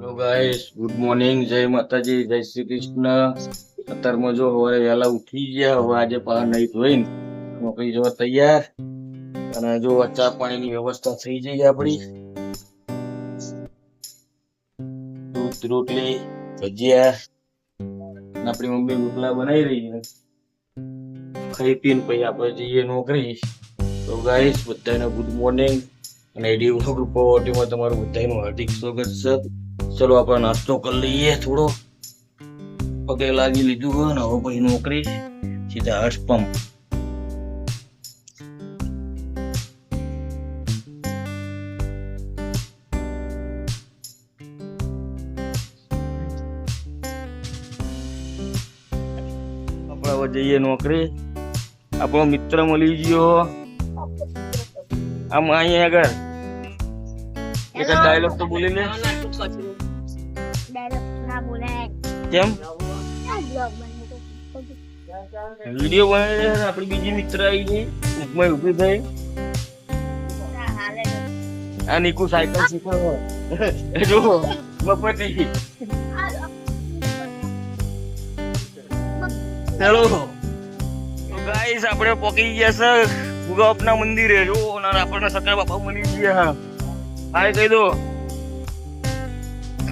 Hello guys, good morning, જય માતાજી, જય શ્રી કૃષ્ણ. અત્યારમાં જો હવે વહેલા ઉઠી ગયા. હવે આજે પાછા નહીં ધોઈને નોકરી જવા તૈયાર. અને જો ચા પાણીની વ્યવસ્થા થઈ જઈ આપણી. દૂધ, રોટલી, ભજીયા અને આપણી મમ્મી રોટલા બનાવી રહી છે. ખાઈ પીને પછી આપણે જઈએ નોકરી. તો ગાઈસ, બધાને ગુડ મોર્નિંગ અને એડી વ્લોગ રિપોર્ટમાં તમારું બધાનું હાર્દિક સ્વાગત છે. ચલો આપણે નાસ્તો કરી લઈએ, થોડો પગે લાગી લીધું હોય ને હવે પછી નોકરી સીધા હર્ષ પંપ. આપણે હવે જઈએ નોકરી. આપણો મિત્ર મળી ગયો આમ અહીંયા આગળ. એક ડાયલોગ તો બોલી લે. કેમ વિડીયો બનાવી આપડી બીજી મિત્ર આવી ગઈ ઉપમાં ઉભી થઈ. આ નીકુ સાયકલ શીખવો જો મફતી. ચલો ગાઈસ, આપણે પોકી ગયા છે ગુગાપના મંદિરે. જો આપણને સકરા બાપા મળી ગયા. હા કહી દો.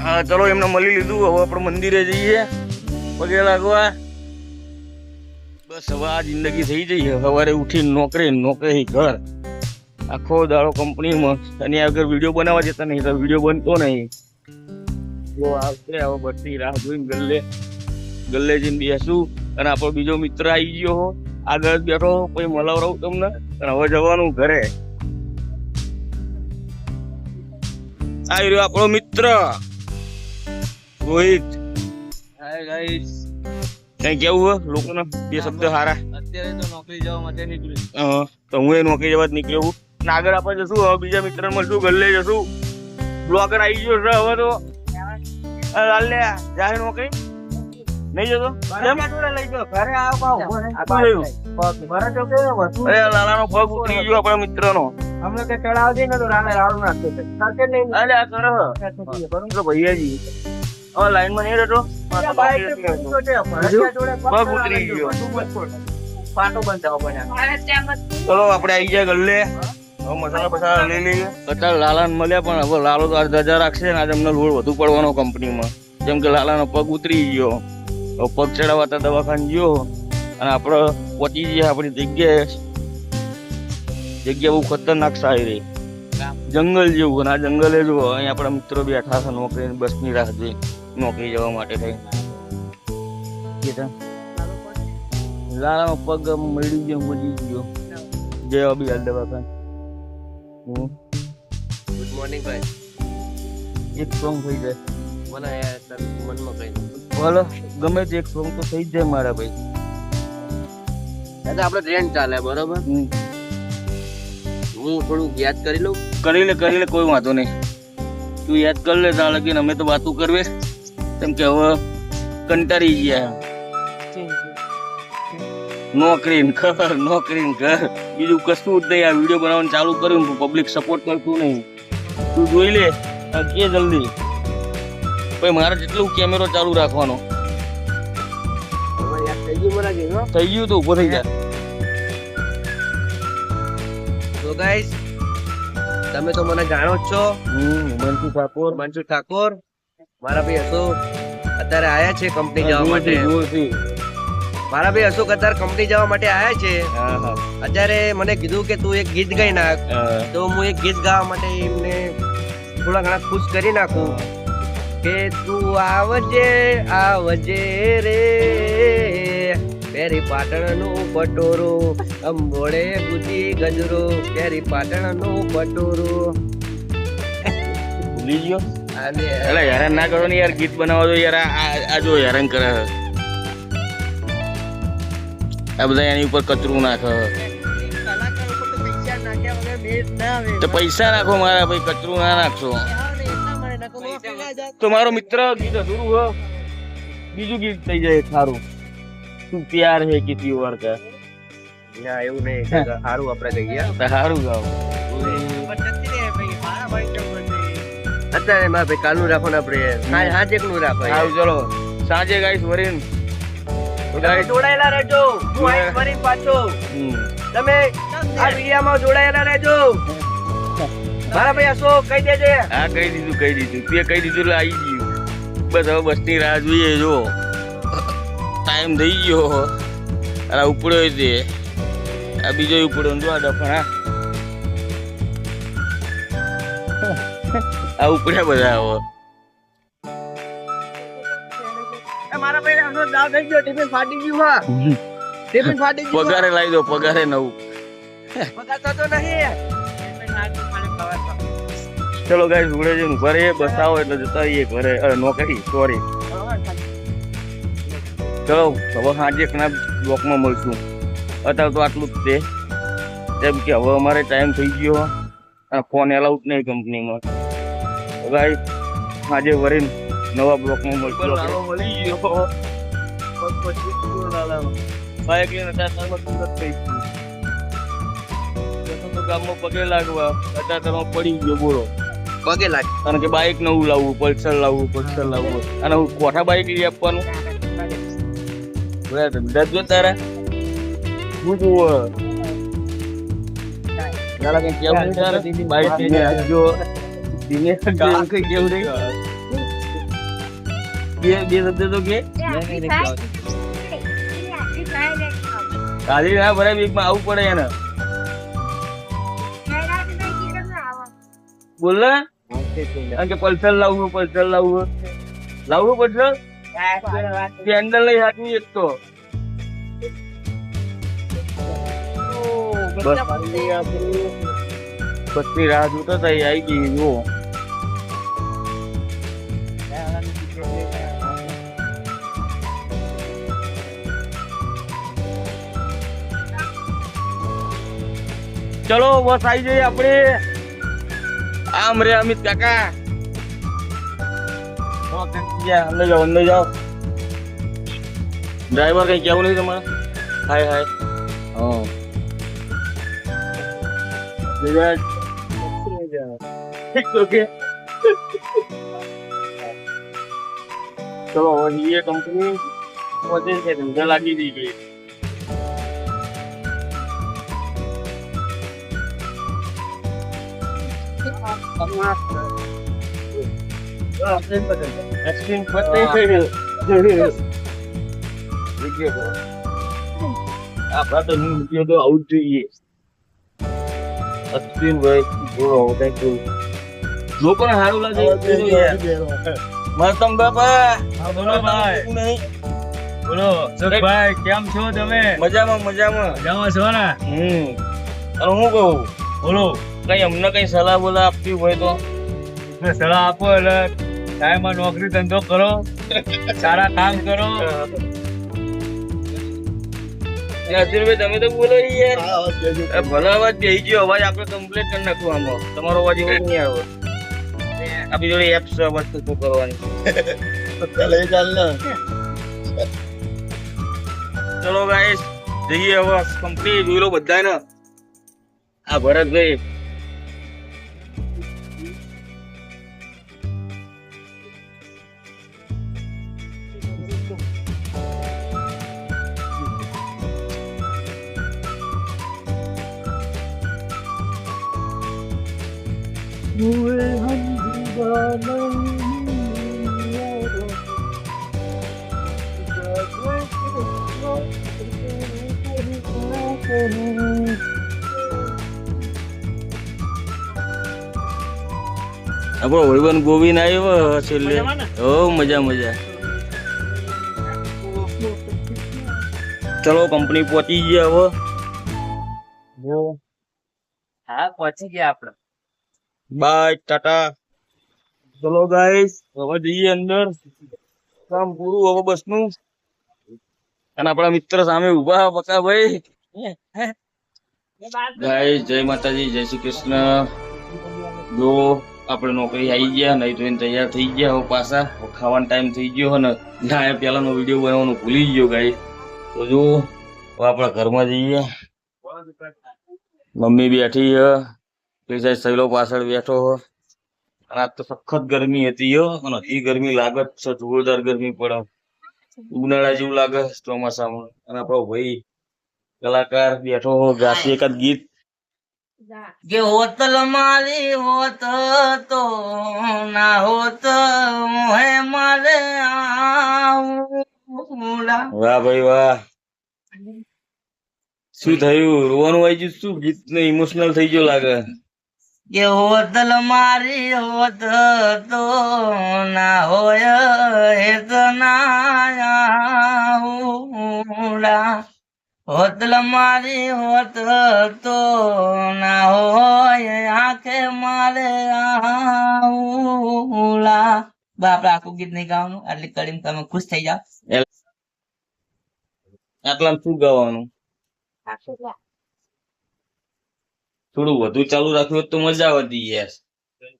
હા ચલો, એમને મળી લીધું. હવે આપણે મંદિરે જઈએ પગે લાગવા. બસ હવે આ જિંદગી થઈ જઈ. સવારે ઉઠીને નોકરી ઘર, આખો દાડો કંપનીમાં. અને આગળ વિડીયો બનાવવા જતા નહીં તો વિડીયો બનતો નહીં. જો આવશે હવે બધી રાહ જોઈને ગલ્લે જઈને બેસું. અને આપણો બીજો મિત્ર આવી ગયો આગળ બેઠો. પછી મલાવરાવું તમને. અને હવે જવાનું ઘરે. આવી રહ્યો આપણો મિત્ર રોહિત. હાય ગાઈસ, કઈ કેવું હે લોકોને બે શબ્દ સારા? અત્યારે તો નોકરી જવા માટે નીકળ્યું. તો હું એ નોકરી જવા જ નીકળ્યો. અને આગળ આપણે જશું. હવે બીજા મિત્ર મળશું, ગલ્લે જશું. બ્લોગર આવી ગયો છે હવે તો. લાલ લે જાય નોકરી નહીં જતો. લાલાનો પગ ઉતરી ગયો આપણા મિત્રનો. અમને કઈ ચડાવ દે ને તો રામે રાડું નાખતો છે. સાથે નહીં. અરે આ કરો ભૈયાજી. હવે લાઈનમાં નહીં રહેતો. પગ ઉતરી ગયો. પાટો બંધાવો પડ્યા. ચલો આપણે આવી ગયા ગલ્લે. હવે મસાલા બસાલા લઈ લઈએ. અત્યારે લાલાને મળ્યા પણ હવે લાલો તો 8,000 રાખશે ને આજે અમને લોડ વધુ પડવાનો કંપનીમાં. જેમ કે લાલાનો પગ ઉતરી ગયો. હવે પગ ચડાવવા તો દવાખાને ગયો. અને આપણે પહોંચી ગયા આપણી જગ્યા બહુ ખતરનાક સારી રહી. જંગલ જેવું. અને આ જંગલે જો અહીં આપણા મિત્રો બેઠા છે નોકરી બસની રાહ જોઈ નોકરી જવા માટે થઈ. લાલાનો પગ મળી ગયો. જય અભિયાલ દવાખાને. ગુડ મોર્નિંગ ભાઈ. એક સોંગ થઈ જાય મને યાર મનમાં કઈ બોલો. ગમે તે એક સોંગ તો થઈ જ જાય મારા ભાઈ. દાદા આપણે ટ્રેન ચાલે બરોબર. હું થોડું યાદ કરી લઉં. કરી લે કોઈ વાંધો નહીં. તું યાદ કરી લે ત્યાં લગીને અમે તો વાતું કરવે. કેમ કે હવે કંટાળી ગયા. નોકરી ઘર બીજું કશું જ નહીં. આ વિડીયો બનાવવાનું ચાલુ કર્યું પબ્લિક સપોર્ટ કરતું નહીં. તું જોઈ લે કે જલ્દી. પછી મારે જેટલું કેમેરો ચાલુ રાખવાનો. થઈ ગયું તો ઉભો થઈ જાય. તો ગાઈસ, તમે તો મને જાણો જ છો. મનસુ ઠાકોર મારા ભાઈ અશોક અત્યારે આયા છે કંપની જવા માટે. મારા ભાઈ અશોક અત્યારે કંપની જવા માટે આયા છે. અત્યારે મને કીધું કે તું એક ગીત ગાઈ નાખ. તો હું એક ગીત ગાવા માટે એમને થોડા ઘણા ખુશ કરી નાખું કે તું આવજે રે પેરી પાટણનું પટોરું અંબોળે ગુજી ગજરો પેરી પાટણનું પટોરું. ભૂલી ગયો. એટલે હેરાન ના કરો ને યાર. ગીત બનાવવા દો યાર. આ જો હેરાન કરે. આ બધા એની ઉપર કચરું નાખે. તો પૈસા નાખો મારા ભાઈ, કચરું ના નાખશો. તો મારો મિત્ર ગીત અધૂરું હો. બીજું ગીત થઈ જાય સારું. તું પ્યાર હે કિસી ઓર કા. ના એવું નહીં. સારું આપણે કહીએ. સારું ગાવ. અત્યારે મારા ભાઈ કાલનું રાખો ને આપણે સાંજે નું રાખો. આવું ચલો સાંજે ગાઈસ વરીન જોડાયેલા રહેજો. હું આવીશ ફરી પાછો. તમે આ વિડીયામાં જોડાયેલા રહેજો. મારા ભાઈ અશોક કહી દેજે. હા કહી દીધું તે કહી દીધું એટલે આવી ગયું. બસ હવે બસની રાહ જોઈએ. જો ટાઈમ થઈ ગયો. અરે ઉપડ્યો તે આ બીજો ઉપડ્યો જો આ ડફણ. આ ઉપડ્યા બધા હવે. મારા ભાઈ અશોક દાવ થઈ ગયો. ટિફિન ફાટી ગયું. હા ટિફિન ફાટી ગયું. પગારે લાવી દો. પગારે નવું પગાર થતો નહીં. ચલો ગાઈસ ઉડે છે ઘરે બસાવો એટલે જતા રહીએ ઘરે. નોકરી સોરી. ચલો હવે સાંજે ઘણા બ્લોકમાં મળશું. અત્યારે તો આટલું જ છે. કેમ કે હવે અમારે ટાઈમ થઈ ગયો અને ફોન એલાઉડ નહીં કંપનીમાં. ગાઈસ સાંજે વરીને નવા બ્લોકમાં મળશું. મળી ગયો બાઇક લઈને ગામમાં પગે લાગવા અત્યારે પડી ગયો બોલો પગે લાગ. કારણ કે બાઇક નવું લાવવું, પલ્સર લાવવું અને હું કોઠા બાઇક લઈ આપવાનું. ધંધા જો તારા હું જોવો કઈ કેવું તારે બાઇક લઈને આવજો. દિનેશ કેવું નહીં બે શબ્દ તો કે કાલી ના ભરાય બીકમાં આવવું પડે એને. બોલ ને કે પલ્સર લાવવું પલ્સર કેન્ડલ નહીં હાથવી એક તો બસની રાહ જોતા હતા આવી ગઈ. જો ચલો બસ આવી જઈએ આપણે. આમ રે અમિત કાકા અંદર જાઓ. ડ્રાઈવર કઈ કેવું નહીં તમારે? હાય હા ચલો હવે કંપની પહોંચે છે. ધંધા લાગી દી ગઈ. આપડા તો મૂક્યો તો આવું જ જોઈએ. અશ્વિનભાઈ લોકોને સારું લાગે. મરતમ બાપા બોલો ભાઈ. બોલો ભાઈ કેમ છો તમે? મજામાં છો ને? અને હું કહું બોલો કઈ અમને કઈ સલાહ બોલા આપવી હોય તો સલાહ આપો. એટલે ટાઈમમાં નોકરી ધંધો કરો, સારા કામ કરો. અતુલભાઈ તમે તો બોલો યાર. ભલા અવાજ બેસી ગયો. અવાજ આપણે કમ્પ્લીટ કરી નાખવું. આમાં તમારો અવાજ એવો નહીં આવે. આપણી જોડે એપ્સ વસ્તુ શું કરવાની. ચલો ગાઈસ જઈએ હવે કંપની જોઈ લો બધાને. આ ભરતભાઈ આપણો વૈવન ગોવિંદ આવ્યો છેલ્લે. મજા. ચલો કંપની પહોંચી ગયા હવે. હા પહોંચી ગયા આપણે. બાય ટાટા. ચલો ગાઈસ હવે જઈએ અંદર. કામ પૂરું હવે બસનું. અને આપણા મિત્ર સામે ઉભા પકાભાઈ. ગાઈસ જય માતાજી, જય શ્રી કૃષ્ણ. જો આપણે નોકરી આવી ગયા, નહીં તો એને તૈયાર થઈ ગયા હવે પાછા. ખાવાનો ટાઈમ થઈ ગયો ને ના પેલાનો વિડીયો બનાવવાનું ભૂલી ગયો ગાઈસ. તો જો આપણા ઘરમાં જઈએ. મમ્મી બેઠી છે, સહેલો પાછળ બેઠો. અને આજ તો સખત ગરમી હતી હો, અને હજી ગરમી લાગે જ છે, જોરદાર ગરમી પડે, ઉનાળા જેવું લાગે ચોમાસામાં. અને આપણો ભાઈ કલાકાર બેઠો હો, ગાતી એકાદ ગીત કે હોતલ મારી હોત તો ના હોત હે મારે આઉલા. વાહ ભાઈ વાહ, શું થયું? રોવાનું આવી ગયું શું? ગીત ને ઇમોશનલ થઈ ગયો લાગે. કે હોતલ મારી હોત તો ના હોય હેત ના આઉલા. હોતલ મારી હોત તો ના હોય આંખે મારે આઉલા. બાપ આખું ગીત નહીં ગાવાનું, આટલી કડીને તમે ખુશ થઈ જાઓ. આટલા શું ગાવાનું? થોડું વધુ ચાલુ રાખ્યું હોત તો મજા આવતી યાર.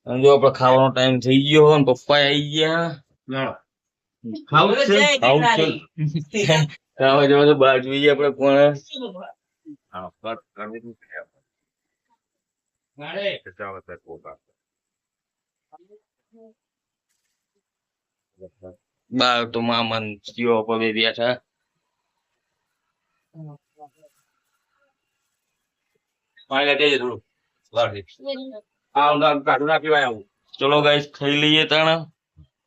અને જો આપડે ખાવાનો ટાઈમ થઈ ગયો હોય ને પપ્પા આવી ગયા. ખાવું છે ખાવા જવા તો બહાર જોઈએ આપડે કોણ. બાર તો મામન જીવો પર બેઠા. ચલો ગાઈસ ખાઈ લઈએ તાણા.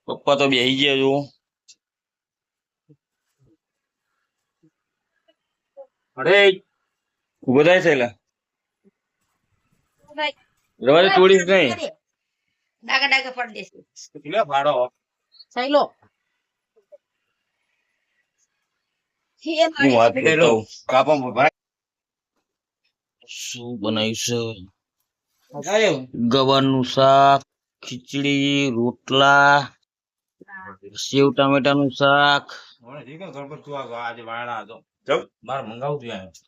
પપ્પા તો બેહી ગયા જો. અરે ઉભો થાય છે એલા. રવા દે, તોડીશ નહીં. ડાગા ડાગા પડ દેશે. કેટલા ભાડો સાઈલો હું વાત કરતો કાપા ભાઈ. શું બનાવ્યું છે? ગવારનું શાક, ખીચડી, રોટલા, સેવ ટામેટાનું શાક.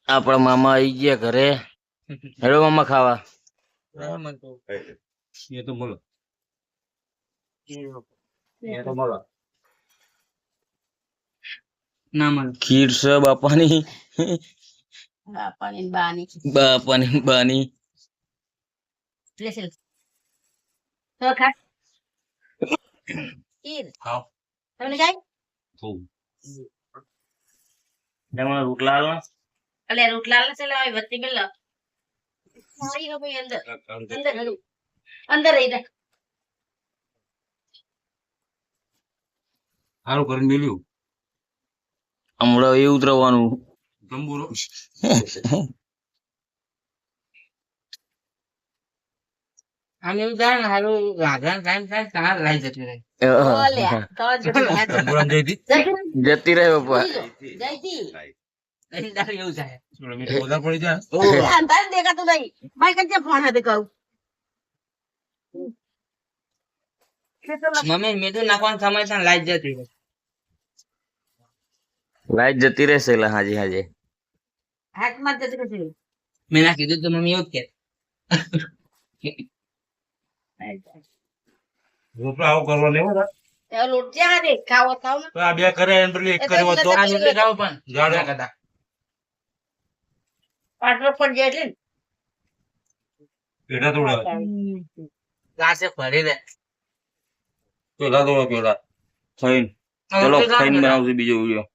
આપડા મામા આવી ગયા ઘરે. હેડો મામા ખાવા. ખીર છે બાપાની. બાપાની બાની રોટલા અલે રોટલા લે ચલા આવી વત્તી બેલ સારી હો ભાઈ અંદર અંદર હડું અંદર રહી દે સારું કરીને મેલ્યું. હમણાં એ ઉતરવાનું તંબુરો. આમ એવું જાણ હારું રાધાન ટાઈમ થાય તાર રહી જતી રહે જતી રહે પપ્પા. એવું થાય દેખાતું નહીં ભાઈ કચ્ચે ફોન હતી કહું મમ્મી મેદુ નાખવાનો સમય છે લાઈટ જતી રહે. લાઈટ જતી રહેશે એટલે હાજી હાજી હાથમાં જતી રહેશે. મેં ના કીધું તો મમ્મી એવું જ કે રોટલા આવું કરવા લેવો ને લોટ જ્યાં દે ખાવો ખાવ ને તો આ બે કરે એમ પેલી એક કર્યો તો આ રોટલી ખાવ પણ જાડો કદા પાટલો પણ જાય એટલે પેડા તોડા ગાસે ભરી દે પેલા તોડો પેલા ખાઈને ચલો ખાઈને બનાવશું બીજો વિડીયો.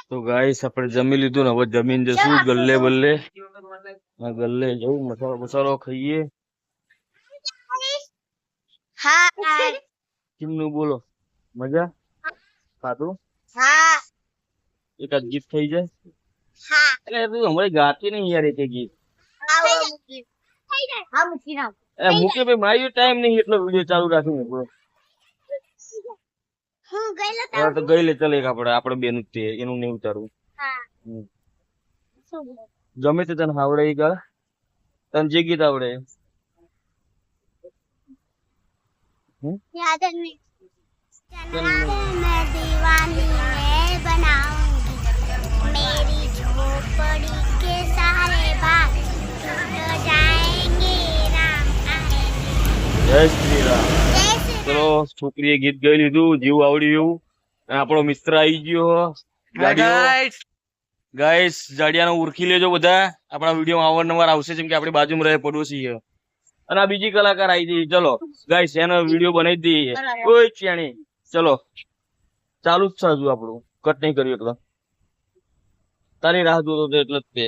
તો ગાઈસ આપણે જમી લીધું ને હવે જમીન જશું ગલ્લે બલ્લે. ગલ્લે જવું મસાલો મસાલો ખાઈએ. કેમનું બોલો? મજા ખાધું? એકાદ ગીત થઈ જાય. અરે તું હમણાં ગાતી નહીં યાર એક ગીત. મૂકે ભાઈ મારી ટાઈમ નહીં એટલો વિડીયો ચાલુ રાખીને બોલો. તો ગઈ લે ચાલે આપડે બેનું જ એનું નહીં ઉતારવું. ગમે તે તને આવડે એ ગા તને જે ગીત આવડે. જય શ્રી રામ. ચલો છોકરીએ ગીત ગાઈ લીધું, જીવ આવડ્યું. આપણો મિત્ર આવી ગયો. ગાડીઓ ગાઈસ જાડિયાનો ઓળખી લેજો બધા, આપણા વિડીયો અવારનવાર આવશે, જેમ કે આપણી બાજુમાં રહે પડોશી છે. અને આ બીજી કલાકાર આવી ગઈ. ચલો ગાઈસ એનો વિડીયો બનાવી દઈએ. કોઈ ચેણી ચલો ચાલુ જ છે હજુ, આપણું કટ નહીં કર્યું એટલે તારી રાહ જોતો હતો એટલે જ તે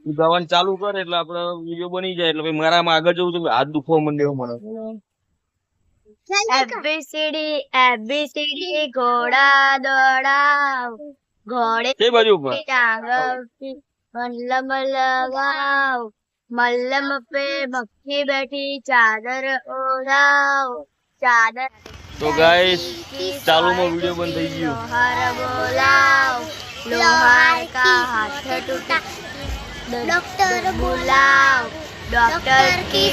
તું ગાવાનું ચાલુ કર એટલે આપડે વિડીયો બની જાય. એટલે ભાઈ મારામાં આગળ જવું તો હાથ દુખવા માંડ્યો મને. ABCD ઘોડા દોડાવ ઘોડે તે બાજુ ઉપર ટાંગવતી મલ્લમ લગાવ મલ્લમ પે મક્ખી બેઠી ચાદર ઓઢાવ ચાદર તો ગાઈસ ચાલુમાં વિડીયો બંધ થઈ ગયો. લોહાર બોલાવ લોહાર કા હાથ ટૂટા ડॉक्टर बुलाओ डॉक्टर की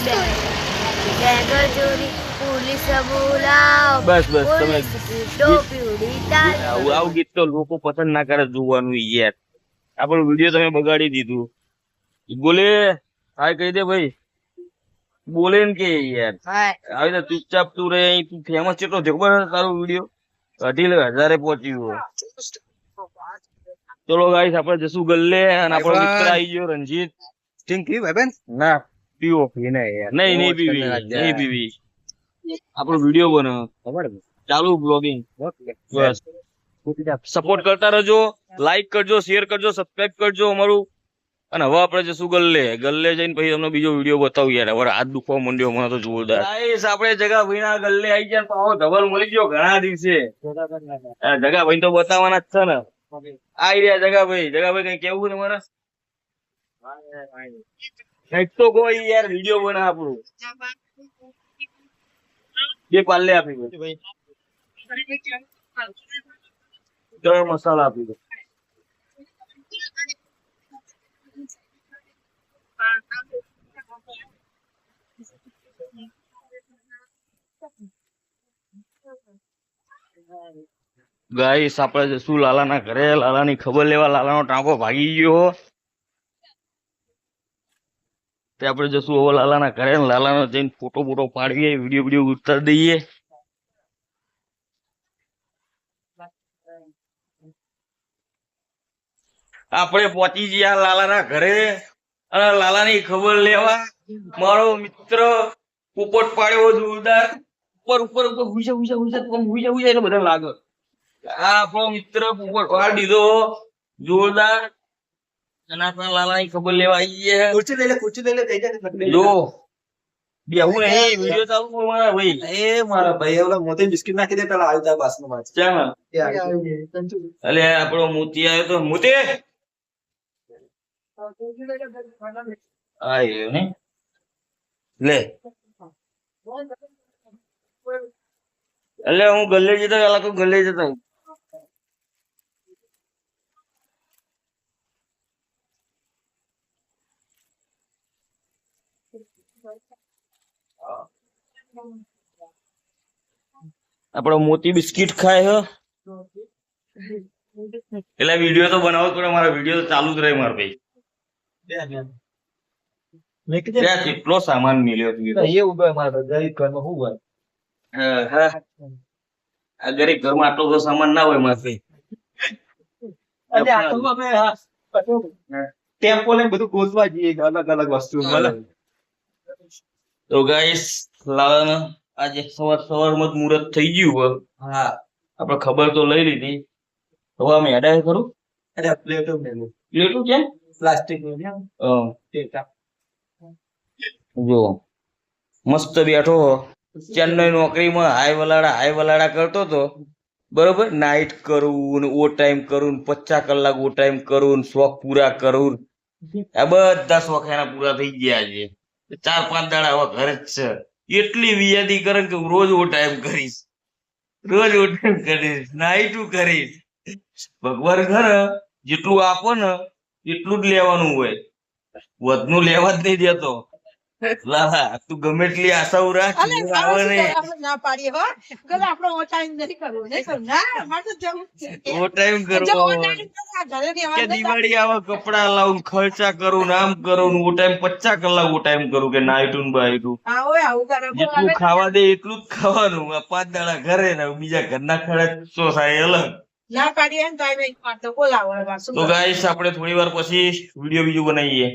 बैग चोरी पुलिस बुलाओ બસ બસ તમે टोपी उड़ी ताल આવું ગીત તો લોકો પસંદ ના કરે જોવાનું યાર. આપણો વિડીયો તમે બગાડી દીધું. બોલે હાય કહી દે ભાઈ, બોલે ને કે યાર આવી રીતે ચૂપચાપ તું રહે. તું ફેમસ કેટલો થયો ખબર છે તારો વિડીયો? 2,500 પહોંચ્યું. ચલો ગાઈસ આપણે જશું ગલ્લે અને આપણો મિત્ર આવી ગયો રંજીત. ના પીવો પીને યાર. નહીં પીવી આપણો વિડીયો બને ચાલુ બ્લોગિંગ. બસ સપોર્ટ કરતા રહેજો, લાઈક કરજો, શેર કરજો, સબસ્ક્રાઇબ કરજો અમારું. અને હવે આપણે જશું ગલ્લે જઈને પછી તમને બીજો વિડીયો બતાવું યાર. હવે હાથ દુખવા માંડ્યો મને તો જોરદાર. ગાઈસ આપણે જગા ભાઈના ગલ્લે આવી ગયા. પાવો ધવલ મળી ગયો ઘણા દિવસે. જગા ભાઈ તો બતાવવાના જ છે ને. આઈ રહ્યા જગાભાઈ કઈ કેવું તમારે? કઈક તો કોઈ યાર વિડીયો બના આપણું. બે પાલ્લે આપી દો, 3 મસાલા આપી દો. ગાઈસ આપણે જશું લાલાના ઘરે, લાલાની ખબર લેવા. લાલાનો ટાંકો ભાગી ગયો તે આપણે જશું હવે લાલાના ઘરે. લાલાનો જઈને ફોટો પાડીએ, વિડીયો ઉતારી દઈએ. આપણે પહોંચી ગયા લાલાના ઘરે અને લાલાની ખબર લેવા. મારો મિત્ર પોપટ પાડ્યો જોરદાર. ઉપર હુઈ એટલે બધા લાગે. આ આપણો મિત્ર પોપટ પાડી દીધો જોરદાર. અને આપણા લાલાની ખબર લેવા આવીએ. ખુરચી લઈ લે જો બેહું નહીં, વિડીયો ચાલુ કરો મારા ભાઈ. મારા ભાઈ ઓલા મોતી બિસ્કિટ નાખી દે પેલા આવી તા બાસનો માં ચાલ અલે આપણો મોતી આવ્યો તો મોતી આયો ને લે. એટલે હું ગલ્લે જતો ગલ્લે જતો આપણો મોતી બિસ્કિટ ખાય છે. એટલે વિડીયો તો બનાવો પડે. મારા વિડીયો તો ચાલુ જ રહે મારા ભાઈ. કેટલો સામાન મળ્યો આ ગરીબ ઘરમાં આટલો બધો સામાન ના હોય મારા ભાઈ. ટેમ્પો લઈને બધું ગોતવા જઈએ અલગ અલગ વસ્તુ. તો ગાઈસ લાલાના આજે સવારમાં જ મુહૂર્ત થઈ ગયું. હા આપણે ખબર તો લઈ લીધી. હવે અમે હેડા કરું પ્લેટો કેમ પ્લાસ્ટિક જો મસ્ત બેઠો. ચેન્નઈ નોકરીમાં હાય વલાડા કરતો હતો બરોબર. નાઇટ કરું ને ઓ ટાઈમ કરું, 50 કલાક ઓ ટાઈમ કરું, શોખ પૂરા કરું. આ બધા શોખ એના પૂરા થઈ ગયા છે. 4-5 દાડા હવે ઘરે જ છે. એટલી વિયાદી કરે કે રોજ ઓ ટાઈમ કરીશ, નાઈટું કરીશ. ભગવાન ઘરે જેટલું આપો ને એટલું જ લેવાનું હોય, વધનું લેવા જ નહીં દેતો. લાલા તું ગમે એટલી આશાઓ રાખ, આવે ને ઓ ટાઈમ કરવો કે દિવાળી આવે કપડા લાવું, ખર્ચા કરું, આમ કરું. ઓ ટાઈમ 50 કલાક ઓ ટાઈમ કરું કે નાઈટું બાઈટું. જેટલું ખાવા દે એટલું જ ખાવાનું. આ 5 દાડા ઘરે ને બીજા ઘરના ખર્ચો થાય અલગ. ના પાડીએ ને તો આ નહીં પાડતો બોલાવો હવે શું તો ગાઈસ આપણે થોડી વાર પછી વિડીયો બીજું બનાવીએ.